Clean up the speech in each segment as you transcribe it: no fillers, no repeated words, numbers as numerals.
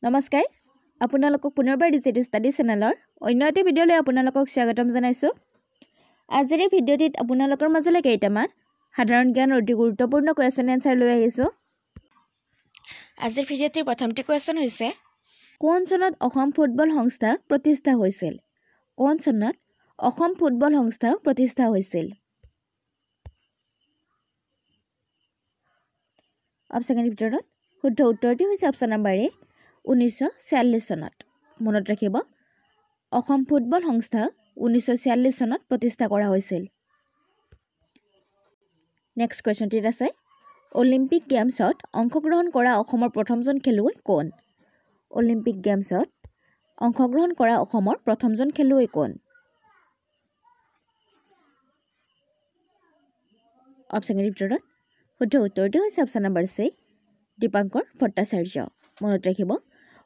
নমস্কাৰ আপোনালোকক পুনৰবাৰ ডিজিটেল ষ্টাডি চেনেলৰ অন্য এটা ভিডিঅ'লৈ আপোনালোকক স্বাগতম জনাইছোঁ আজিৰ এই ভিডিঅ'টিত আপোনালোকৰ মাজলৈ কেইটামান সাধাৰণ জ্ঞানৰ অতি গুৰুত্বপূৰ্ণ কোৱেশ্যন এনসাৰ লৈ আহিছোঁ আজিৰ ভিডিঅ'টিৰ প্ৰথমটি কোৱেশ্যন হৈছে কোন চনত অসম ফুটবল সংস্থা প্ৰতিষ্ঠা হৈছিল কোন চনত অসম ফুটবল সংস্থা প্ৰতিষ্ঠা হৈছিল অপচনৰ ভিতৰত শুদ্ধ উত্তৰটি হৈছে অপচন নম্বৰ এ 1946 চনত মনত ৰাখিব অসম ফুটবল সংস্থা 1946 চনত প্ৰতিষ্ঠা কৰা হৈছিল নেক্সট কোৱেশ্যনটি আছে অলিম্পিক গেমছত অংশগ্ৰহণ কৰা অসমৰ প্ৰথমজন খেলুৱৈ কোন অলিম্পিক গেমছত অংশগ্ৰহণ কৰা অসমৰ প্ৰথমজন খেলুৱৈ কোন অপচনৰ ভিতৰত শুদ্ধ উত্তৰটি হৈছে অপচন নম্বৰ সি দীপাংকৰ ভট্টাচাৰ্য মনত ৰাখিব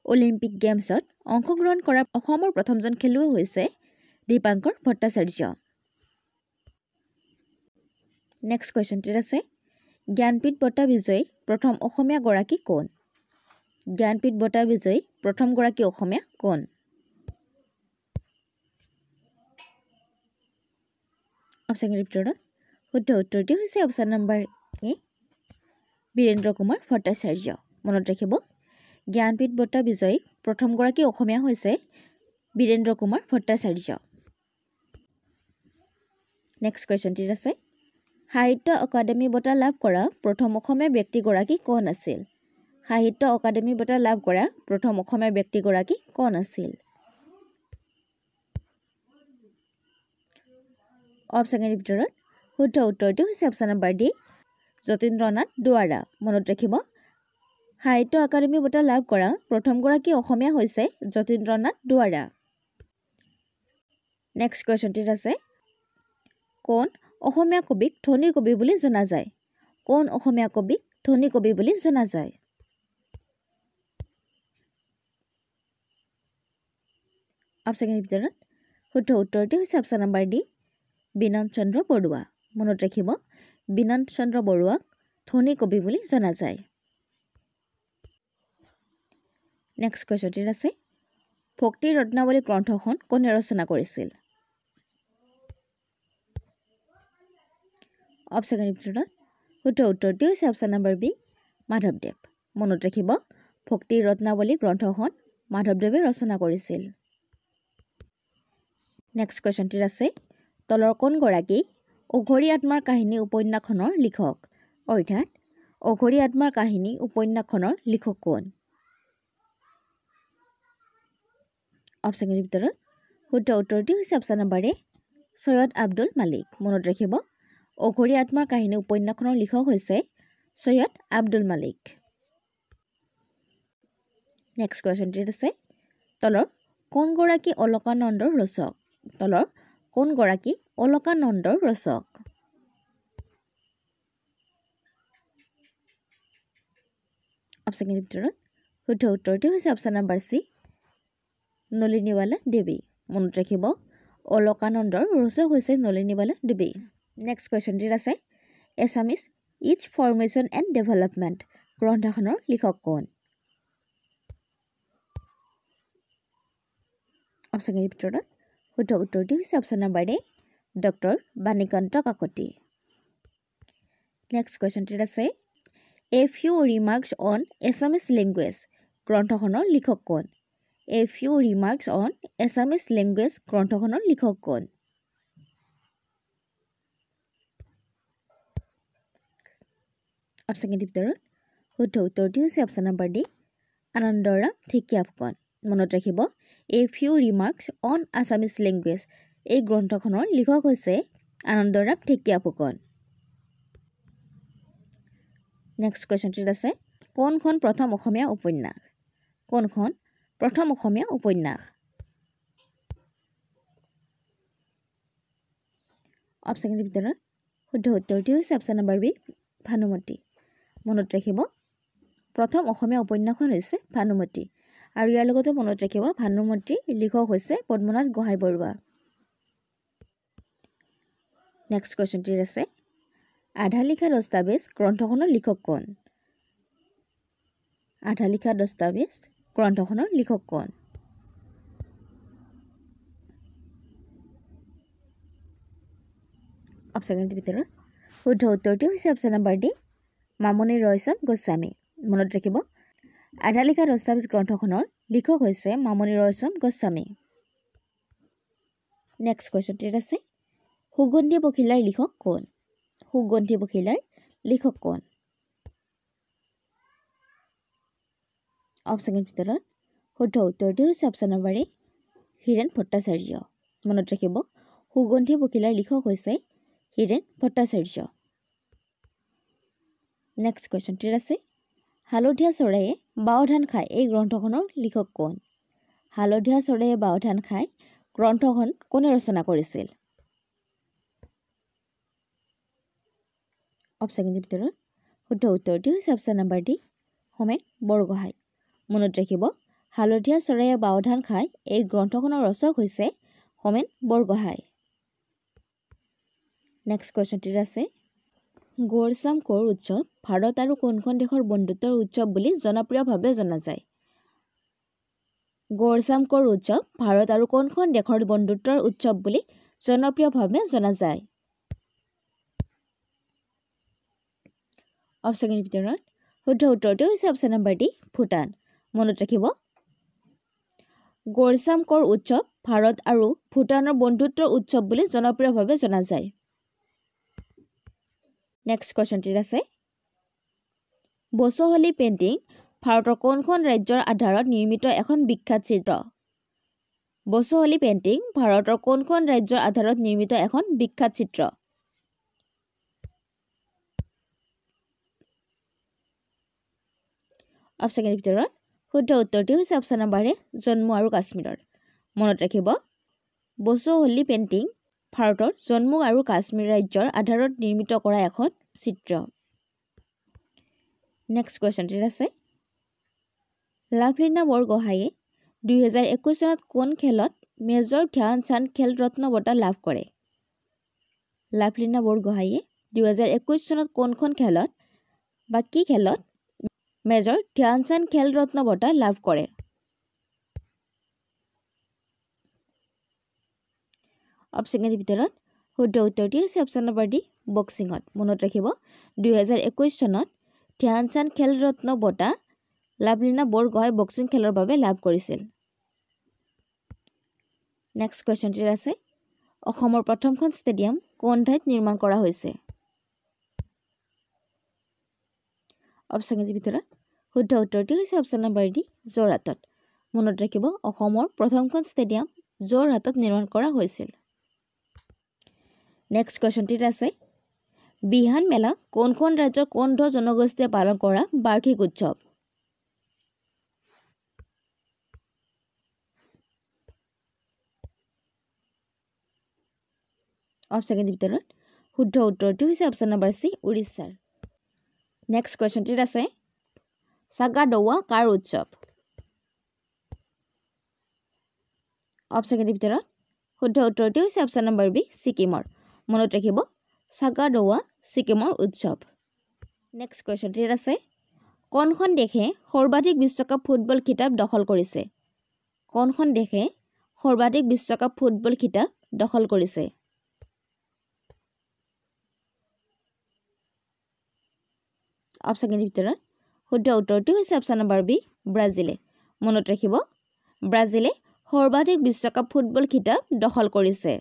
অলিম্পিক গেমছত অংশগ্ৰহণ কৰা অসমৰ প্ৰথমজন খেলুৱৈ হৈছে দীপাংকৰ ভট্টাচাৰ্য নেক্সট কোৱেশ্যনটি আছে জ্ঞানপীঠ বঁটা বিজয়ী প্ৰথম অসমীয়া গৰাকী কোন জ্ঞানপীঠ বঁটা বিজয়ী প্ৰথম গৰাকী অসমীয়া কোন অপচনৰ ভিতৰত শুদ্ধ উত্তৰটি হৈছে অপচন নম্বৰ এ বীৰেন্দ্ৰ কুমাৰ ভট্টাচাৰ্য মনত ৰাখিব জ্ঞানপীঠ বঁটা বিজয়ী প্ৰথম গৰাকী অসমীয়া হৈছে বীৰেন্দ্ৰ কুমাৰ ভট্টাচাৰ্য নেক্সট কোৱেশ্যনটি আছে সাহিত্য অকাডেমি বঁটা লাভ কৰা প্ৰথম অসমীয়া ব্যক্তিগৰাকী কোন আছিল সাহিত্য অকাডেমি বঁটা লাভ কৰা প্ৰথম অসমীয়া ব্যক্তিগৰাকী কোন আছিল অপচনৰ ভিতৰত শুদ্ধ উত্তৰটি হৈছে option number D Jatindranath Duwara মনত ৰাখিব সাহিত্য অকাডেমি বঁটা লাভ কৰা প্ৰথমগৰাকী অসমীয়া হৈছে যতীন্দ্ৰনাথ দুৱৰা নেক্সট কোৱেশ্যনটিত আছে কোন অসমীয়া কবিক ধনী কবি বুলি জনা যায় কোন অসমীয়া কবিক ধনী কবি বুলি জনা যায় অপচনৰ ভিতৰত শুদ্ধ উত্তৰটি হৈছে অপচন নম্বৰ ডি বিনন চন্দ্ৰ বৰুৱা মনত ৰাখিব বিনন চন্দ্ৰ বৰুৱাক ধনী কবি বুলি জনা যায় নেক্সট কোৱেশ্যনটিত আছে ভক্তি ৰত্নাৱলী গ্ৰন্থখন কোনে ৰচনা কৰিছিল অপচনৰ ভিতৰত শুদ্ধ উত্তৰটি হৈছে অপচন নম্বৰ বি মাধৱদেৱ মনত ৰাখিব ভক্তি ৰত্নাৱলী গ্ৰন্থখন মাধৱদেৱে ৰচনা কৰিছিল নেক্সট কোৱেশ্যনটিত আছে তলৰ কোনগৰাকী অঘৰী আত্মাৰ কাহিনী উপন্যাসখনৰ লিখক অৰ্থাৎ অঘৰী আত্মাৰ কাহিনী উপন্যাসখনৰ লিখক কোন অপচনৰ ভিতৰত শুদ্ধ উত্তৰটি হৈছে অপচন নম্বৰ এ সৈয়দ আব্দুল মালিক মনত ৰাখিব অঘৰী আত্মাৰ কাহিনী উপন্যাসখনৰ লিখক হৈছে সৈয়দ আব্দুল মালিক নেক্সট কোৱেশ্যনটিত আছে তলৰ কোনগৰাকী অলকানন্দৰ ৰচক তলৰ কোনগৰাকী অলকানন্দৰ ৰচক অপচনৰ ভিতৰত শুদ্ধ উত্তৰটি হৈছে অপচন নম্বৰ চি নলিনীৱালা দেৱী মনত ৰাখিব অলকানন্দৰ ৰচক হৈছে নলিনীৱালা দেৱী নেক্সট কুৱেশ্যনটিত আছে Assamese its formation and development গ্ৰন্থখনৰ লিখক কোন অপচনৰ ভিতৰত শুদ্ধ উত্তৰটি হৈছে option number A doctor Banikanta Kakati next কুৱেশ্যনটিত আছে A few remarks on Assamese language গ্ৰন্থখনৰ লিখক কোন A few remarks on Assamese language গ্ৰন্থখনৰ লিখক কোন অপচনৰ ভিতৰত শুদ্ধ উত্তৰটি হৈছে অপচন নম্বৰ ডি আনন্দৰাম ঢেকীয়া ফুকন মনত ৰাখিব এ few remarks on Assamese language এই গ্ৰন্থখনৰ লিখক হৈছে আনন্দৰাম ঢেকীয়া ফুকন নেক্সট কুৱেশ্যনটিত আছে কোনখন প্ৰথম অসমীয়া উপন্যাস কোনখন প্ৰথম অসমীয়া উপন্যাস অপচনৰ ভিতৰত শুদ্ধ উত্তৰটি হৈছে অপচন নম্বৰ বি ভানুমতী মনত ৰাখিব প্ৰথম অসমীয়া উপন্যাসখন হৈছে ভানুমতী আৰু ইয়াৰ লগতে মনত ৰাখিব ভানুমতীৰ লিখক হৈছে পদ্মনাথ গোহাঁই বৰুৱা নেক্সট কুৱেশ্যনটিত আছে আধা লিখা দস্তাবেজ গ্ৰন্থখনৰ লিখক কোন আধা লিখা দস্তাবেজ গ্ৰন্থখনৰ লিখক কোন অপচনৰ ভিতৰত শুদ্ধ উত্তৰটো হৈছে option number D Mamoni Raisom Goswami মনত ৰাখিব আধা লিখা দস্তাবেজ গ্ৰন্থখনৰ লিখক হৈছে মামণি ৰয়ছম গোস্বামী নেক্সট কোৱেশ্চনটিত আছে সুগন্ধি পখিলাৰ লিখক কোন সুগন্ধি পখিলাৰ লিখক কোন অপচনৰ ভিতৰত শুদ্ধ উত্তৰটো হৈছে অপচন নম্বৰ এ হীৰেণ ভট্টাচাৰ্য মনত ৰাখিব সুগন্ধি পখিলাৰ লিখক হৈছে হীৰেণ ভট্টাচাৰ্য নেক্সট কোৱেশ্চনটিত আছে হালধীয়া চৰাইয়ে বাও ধান খায় এই গ্ৰন্থখনৰ লিখক কোন হালধীয়া চৰাইয়ে বাও ধান খায় গ্ৰন্থখন কোনে ৰচনা কৰিছিল অপচনৰ ভিতৰত শুদ্ধ উত্তৰটো হৈছে option number D Homen Borgohain মনত ৰাখিব হালধীয়া চৰাইয়ে বাও ধান খায় এই গ্ৰন্থখনৰ ৰচক হৈছে হোমেন বৰগোহাঁই নেক্সট কোৱেশ্চনটিত আছে গোৰচাম কোৰ উৎসৱ ভাৰত আৰু কোনখন দেশৰ বন্ধুত্বৰ উৎসৱ বুলি জনপ্ৰিয়ভাৱে জনা যায় গোৰচাম কোৰ উৎসৱ ভাৰত আৰু কোনখন দেশৰ বন্ধুত্বৰ উৎসৱ বুলি জনপ্ৰিয়ভাৱে জনা যায় অপচনৰ ভিতৰত শুদ্ধ উত্তৰটো হৈছে অপচন নম্বৰ ডি ভূটান মনত ৰাখিব গোৰচাম কোৰ উৎসৱ ভাৰত আৰু ভূটানৰ বন্ধুত্বৰ উৎসৱ বুলি জনপ্ৰিয়ভাৱে জনা যায় নেক্সট কোৱেশ্চনটিত আছে বসুহলি পেইণ্টিং ভাৰতৰ কোনখন ৰাজ্যৰ আধাৰত নিৰ্মিত এখন বিখ্যাত চিত্ৰ বসুহলি পেইণ্টিং ভাৰতৰ কোনখন ৰাজ্যৰ আধাৰত নিৰ্মিত এখন বিখ্যাত চিত্ৰ অপচনৰ ভিতৰত শুদ্ধ উত্তৰটো হৈছে অপচন নম্বৰ এ জম্মু আৰু কাশ্মীৰৰ মনত ৰাখিব বসুহলি পেইণ্টিং ভাৰতৰ জম্মু আৰু কাশ্মীৰ ৰাজ্যৰ আধাৰত নিৰ্মিত কৰা এখন চিত্ৰ নেক্সট কোৱেশ্চনটিত আছে লাভলীনা বৰগোহাঁইয়ে 2021 চনত কোন খেলত মেজৰ ধ্যান চান্দ খেল ৰত্ন বঁটা লাভ কৰে লাভলীনা বৰগোহাঁইয়ে 2021 চনত কোনখন খেলত বা কি খেলত মেজৰ ধ্যান চান্দ খেল ৰত্ন বঁটা লাভ কৰে অপচনৰ ভিতৰত শুদ্ধ উত্তৰটো হৈছে অপচন নম্বৰ ডি বক্সিঙত মনত ৰাখিব 2021 চনত ধ্যান চান্দ খেল ৰত্ন বঁটা লাভলীনা বৰগোহাঁই বক্সিং খেলৰ বাবে লাভ কৰিছিল নেক্সট কোৱেশ্চনটিত আছে অসমৰ প্ৰথমখন ষ্টেডিয়াম কোন ঠাইত নিৰ্মাণ কৰা হৈছে অপচনৰ ভিতৰত শুদ্ধ উত্তৰটো হৈছে অপচন নম্বৰ ডি যোৰহাটত মনত ৰাখিব অসমৰ প্ৰথমখন ষ্টেডিয়াম যোৰহাটত নিৰ্মাণ কৰা হৈছিল নেক্সট কোৱেশ্চনটিত আছে বিহান মেলা কোনখন ৰাজ্যৰ কোনধ জনগোষ্ঠীয়ে পালন কৰা বাৰ্ষিক উৎসৱ অপচনৰ ভিতৰত শুদ্ধ উত্তৰটো হৈছে অপচন নম্বৰ চি উৰিষ্যাৰ নেক্সট কোৱেশ্চনটিত আছে সাগাদৱা কাৰ উৎসৱ অপচনৰ ভিতৰত শুদ্ধ উত্তৰটো হৈছে অপচন নম্বৰ বি ছিকিমৰ মনত ৰাখিব সাগাদৱা ছিকিমৰ উৎসৱ নেক্সট কোৱেশ্চনটিত আছে কোনখন দেশে সৰ্বাধিক বিশ্বকাপ ফুটবল খিতাপ দখল কৰিছে কোনখন দেশে সৰ্বাধিক বিশ্বকাপ ফুটবল খিতাপ দখল কৰিছে অপচনৰ ভিতৰত শুদ্ধ উত্তৰটো হৈছে অপচন নম্বৰ বি ব্ৰাজিলে মনত ৰাখিব ব্ৰাজিলে সৰ্বাধিক বিশ্বকাপ ফুটবল খিতাপ দখল কৰিছে